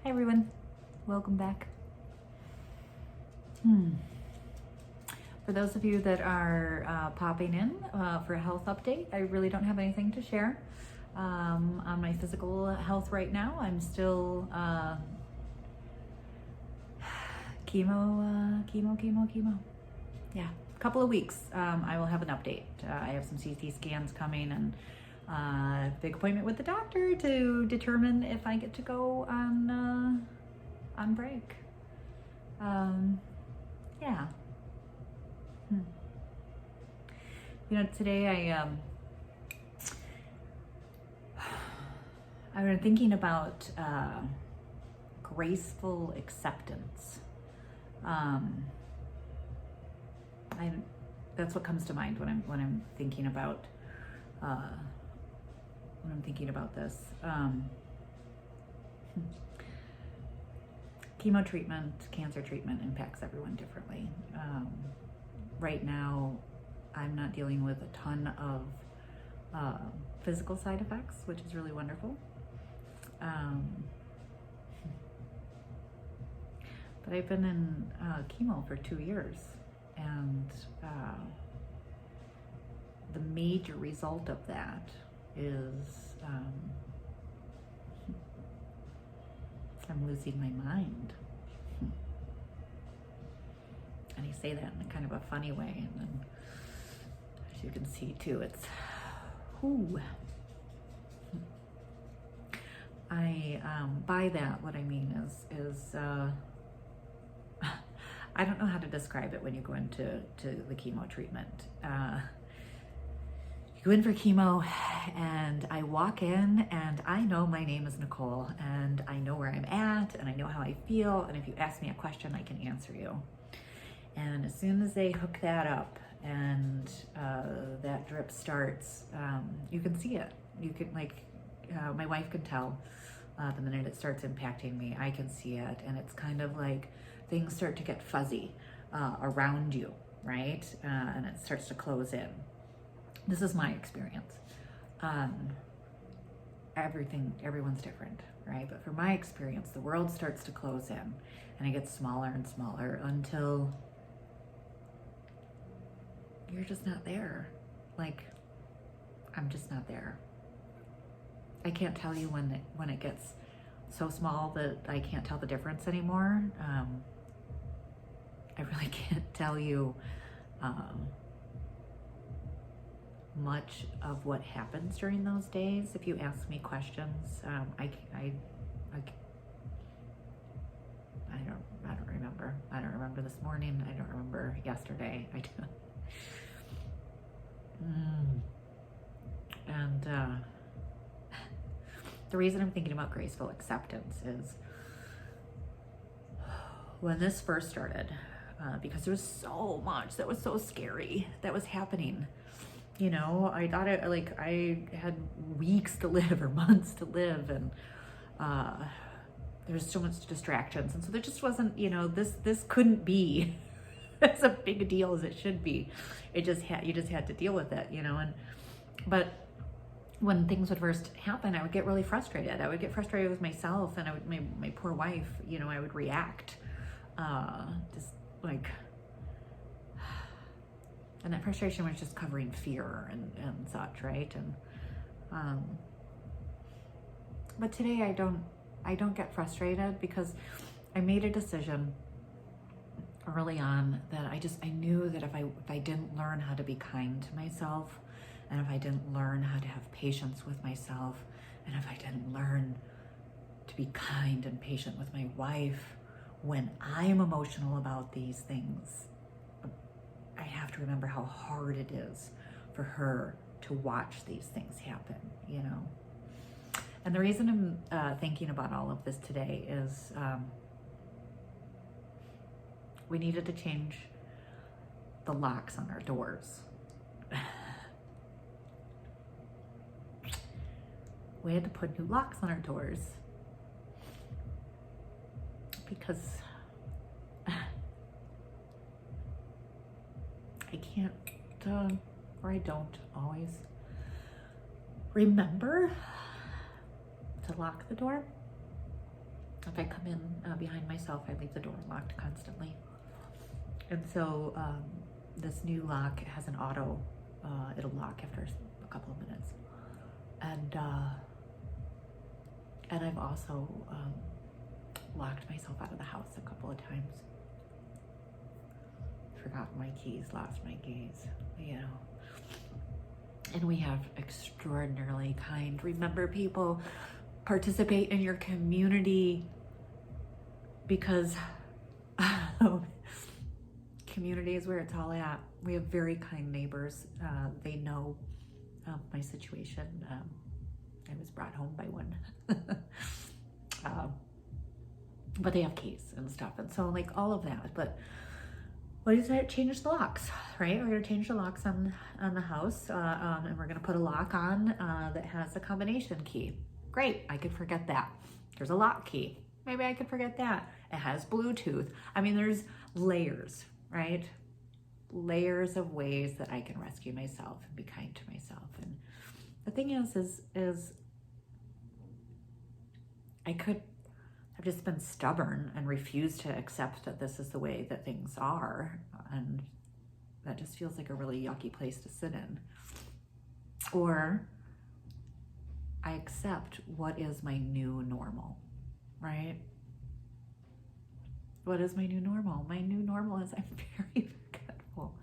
Hi everyone, welcome back. For those of you that are popping in for a health update, I really don't have anything to share on my physical health right now. I'm still chemo. Yeah, a couple of weeks I will have an update. I have some CT scans coming and big appointment with the doctor to determine if I get to go on break. Yeah. You know, today I've been thinking about graceful acceptance. That's what comes to mind when I'm thinking about this. Chemo treatment, cancer treatment impacts everyone differently. Right now, I'm not dealing with a ton of physical side effects, which is really wonderful. But I've been in chemo for 2 years, and the major result of that is I'm losing my mind. And I say that in a kind of a funny way, and then as you can see too, it's whoo. By that, what I mean is I don't know how to describe it when you go into the chemo treatment. You go in for chemo, and I walk in, and I know my name is Nicole, and I know where I'm at, and I know how I feel, and if you ask me a question, I can answer you. And as soon as they hook that up and that drip starts, you can see it. You can, my wife can tell the minute it starts impacting me. I can see it, and it's kind of like things start to get fuzzy around you, right? And it starts to close in. This is my experience. Everyone's different, right? But for my experience, the world starts to close in, and it gets smaller and smaller until you're just not there. Like, I'm just not there. I can't tell you when it gets so small that I can't tell the difference anymore. I really can't tell you much of what happens during those days. If you ask me questions, I don't remember. I don't remember this morning. I don't remember yesterday. I do. And the reason I'm thinking about graceful acceptance is when this first started, because there was so much that was so scary that was happening. You know, I thought I had weeks to live or months to live, and there's so much distractions, and so there just wasn't, this couldn't be as a big a deal as it should be. You just had to deal with it, but when things would first happen, I would get really frustrated. I would get frustrated with myself, and my poor wife, I would react, and that frustration was just covering fear and such, right? And but today I don't get frustrated, because I made a decision early on that I knew that if I didn't learn how to be kind to myself, and if I didn't learn how to have patience with myself, and if I didn't learn to be kind and patient with my wife when I'm emotional about these things, I have to remember how hard it is for her to watch these things happen, And the reason I'm thinking about all of this today is we needed to change the locks on our doors. We had to put new locks on our doors because I can't, or I don't always remember to lock the door. if I come in behind myself, I leave the door locked constantly. And so this new lock has an auto, it'll lock after a couple of minutes. And I've also locked myself out of the house a couple of times. Forgot my keys, lost my keys, you know. And we have extraordinarily kind. Remember, people, participate in your community, because community is where it's all at. We have very kind neighbors. They know my situation. I was brought home by one. But they have keys and stuff. And so like all of that. But what is that? Change the locks, right? We're going to change the locks on the house. And we're going to put a lock on that has a combination key. Great. I could forget that. There's a lock key. Maybe I could forget that. It has Bluetooth. I mean, there's layers, right? Layers of ways that I can rescue myself and be kind to myself. And the thing is I could have just been stubborn and refused to accept that this is the way that things are. And that just feels like a really yucky place to sit in. Or I accept what is my new normal, right? What is my new normal? My new normal is I'm very forgetful.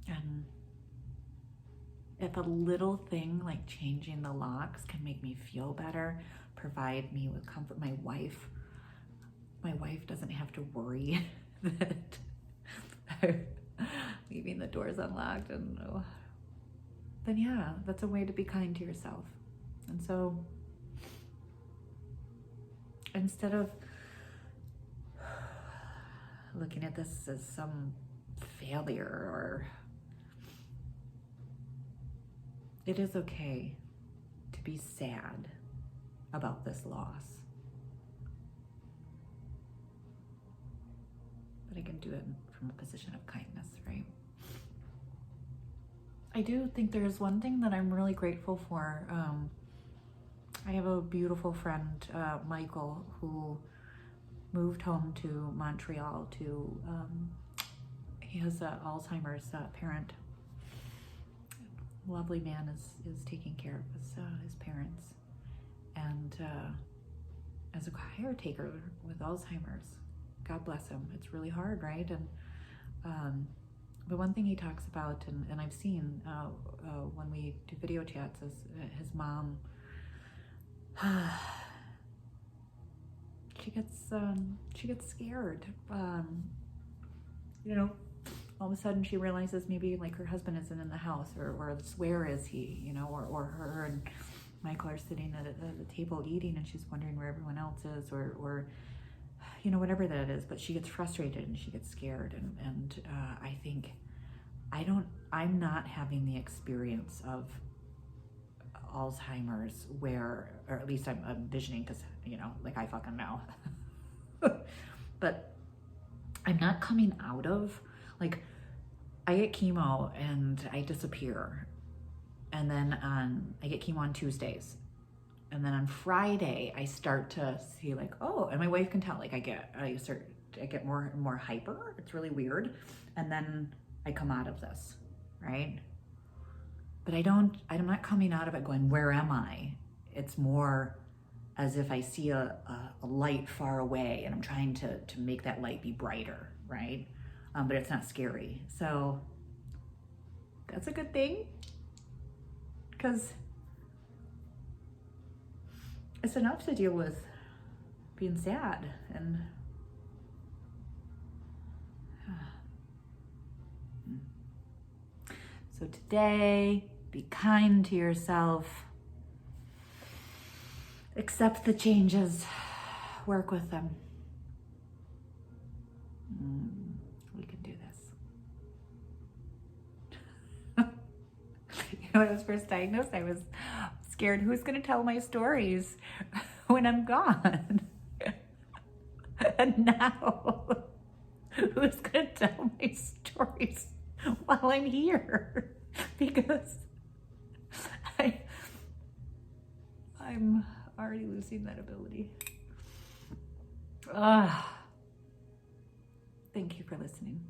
And if a little thing like changing the locks can make me feel better, provide me with comfort, my wife doesn't have to worry that I'm leaving the doors unlocked, and then yeah, that's a way to be kind to yourself. And so instead of looking at this as some failure, or it is okay to be sad about this loss. But I can do it from a position of kindness, right? I do think there's one thing that I'm really grateful for. I have a beautiful friend, Michael, who moved home to Montreal to, he has Alzheimer's parent. Lovely man is taking care of his parents. And as a caretaker with Alzheimer's, God bless him, it's really hard, right? And the one thing he talks about, and I've seen when we do video chats, is his mom, she gets scared. You know, all of a sudden she realizes maybe like her husband isn't in the house, or where is he, you know, or her and Michael are sitting at the table eating, and she's wondering where everyone else is, or you know, whatever that is. But she gets frustrated and she gets scared, and I think I'm not having the experience of Alzheimer's where, or at least I'm envisioning, because, you know, like I fucking know. But I'm not coming out of, like, I get chemo and I disappear. And then I get chemo on Tuesdays. And then on Friday, I start to see like, oh, and my wife can tell, like I get more and more hyper. It's really weird. And then I come out of this, right? But I'm not coming out of it going, where am I? It's more as if I see a light far away and I'm trying to make that light be brighter, right? But it's not scary. So that's a good thing, because it's enough to deal with being sad. And so today, be kind to yourself. Accept the changes. Work with them. We can do this. You know, when I was first diagnosed, I was scared. Who's going to tell my stories when I'm gone? And now, who's going to tell my stories while I'm here? Because I'm already losing that ability. Thank you for listening.